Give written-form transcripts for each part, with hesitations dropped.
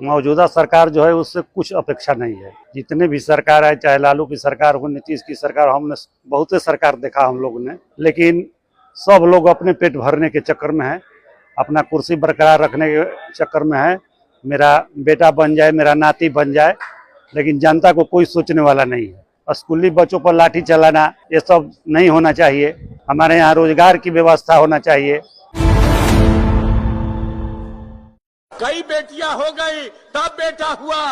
मौजूदा सरकार जो है उससे कुछ अपेक्षा नहीं है। जितने भी सरकार है, चाहे लालू की सरकार हो, नीतीश की सरकार, हमने बहुत से सरकार देखा हम लोगों ने, लेकिन सब लोग अपने पेट भरने के चक्कर में है, अपना कुर्सी बरकरार रखने के चक्कर में है। मेरा बेटा बन जाए, मेरा नाती बन जाए, लेकिन जनता को कोई सोचने वाला नहीं है। स्कूली बच्चों पर लाठी चलाना, ये सब नहीं होना चाहिए। हमारे यहाँ रोजगार की व्यवस्था होना चाहिए। कई बेटियां हो गई तब बेटा हुआ।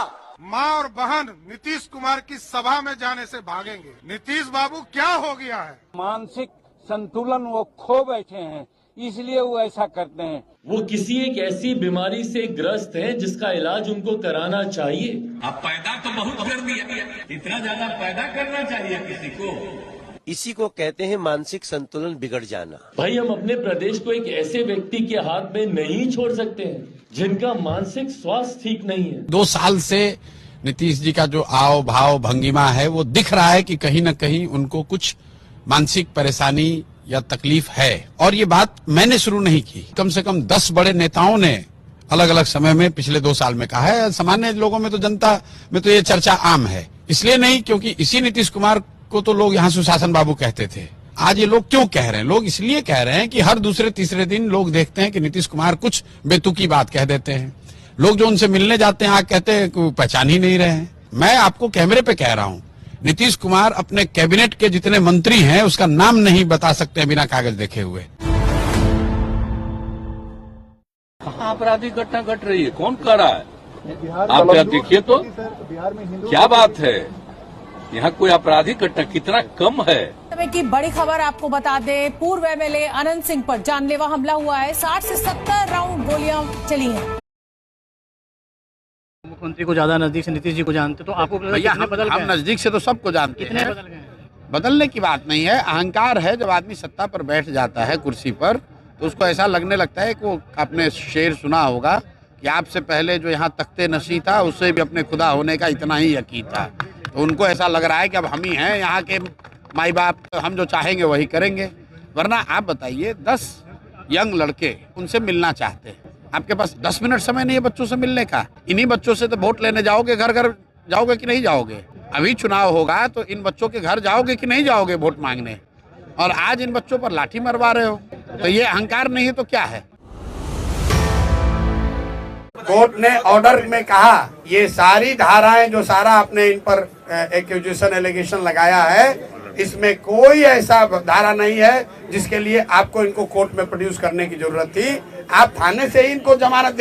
माँ और बहन नीतीश कुमार की सभा में जाने से भागेंगे। नीतीश बाबू क्या हो गया है? मानसिक संतुलन वो खो बैठे हैं, इसलिए वो ऐसा करते हैं। वो किसी एक ऐसी बीमारी से ग्रस्त हैं जिसका इलाज उनको कराना चाहिए। अब पैदा तो बहुत कर दिया, इतना ज्यादा पैदा करना चाहिए किसी को। इसी को कहते हैं मानसिक संतुलन बिगड़ जाना। भाई, हम अपने प्रदेश को एक ऐसे व्यक्ति के हाथ में नहीं छोड़ सकते हैं जिनका मानसिक स्वास्थ्य ठीक नहीं है। 2 साल से नीतीश जी का जो आव भाव भंगिमा है वो दिख रहा है कि कहीं न कहीं उनको कुछ मानसिक परेशानी या तकलीफ है। और ये बात मैंने शुरू नहीं की, कम से कम 10 बड़े नेताओं ने अलग अलग समय में पिछले 2 साल में कहा है। सामान्य लोगों में तो, जनता में तो ये चर्चा आम है। इसलिए नहीं क्योंकि इसी नीतीश कुमार को तो लोग यहाँ सुशासन बाबू कहते थे। आज ये लोग क्यों कह रहे हैं? लोग इसलिए कह रहे हैं कि हर दूसरे तीसरे दिन लोग देखते हैं कि नीतीश कुमार कुछ बेतुकी बात कह देते हैं। लोग जो उनसे मिलने जाते हैं आगे कहते हैं कि पहचान ही नहीं रहे हैं। मैं आपको कैमरे पे कह रहा हूँ, नीतीश कुमार अपने कैबिनेट के जितने मंत्री हैं उसका नाम नहीं बता सकते बिना कागज देखे हुए। कहाँ आपराधिक घटना घट रही है? कौन कर रहा है? आप यहाँ देखिए तो क्या बात है, यहाँ कोई आपराधिक घटना कितना कम है। की बड़ी खबर आपको बता दें, पूर्व एमएलए अनंत सिंह पर जानलेवा हमला हुआ है। 60 से 70 राउंड गोलियां चली हैं। मुख्यमंत्री को ज्यादा नजदीक से नीतीश जी को जानते, तो आपको भैया हम नजदीक से तो सबको जानते हैं। बदल गए? बदलने की बात नहीं है, अहंकार है। जब आदमी सत्ता पर बैठ जाता है कुर्सी पर, तो उसको ऐसा लगने लगता है कि वो आपने शेर सुना होगा कि आपसे पहले जो यहाँ तख्ते नशी था उससे भी अपने खुदा होने का इतना ही यकीन था। तो उनको ऐसा लग रहा है कि अब हम ही हैं यहाँ के माई बाप, हम जो चाहेंगे वही करेंगे। वरना आप बताइए, 10 यंग लड़के उनसे मिलना चाहते हैं, आपके पास 10 मिनट समय नहीं है बच्चों से मिलने का। इन्हीं बच्चों से तो वोट लेने जाओगे, घर घर जाओगे कि नहीं जाओगे? अभी चुनाव होगा तो इन बच्चों के घर जाओगे कि नहीं जाओगे वोट मांगने? और आज इन बच्चों पर लाठी मरवा रहे हो, तो ये अहंकार नहीं है तो क्या है? कोर्ट ने ऑर्डर में कहा ये सारी धाराएं जो सारा आपने इन पर एक्यूजेशन एलिगेशन लगाया है, इसमें कोई ऐसा धारा नहीं है जिसके लिए आपको इनको कोर्ट में प्रोड्यूस करने की जरूरत थी। आप थाने से ही इनको जमानत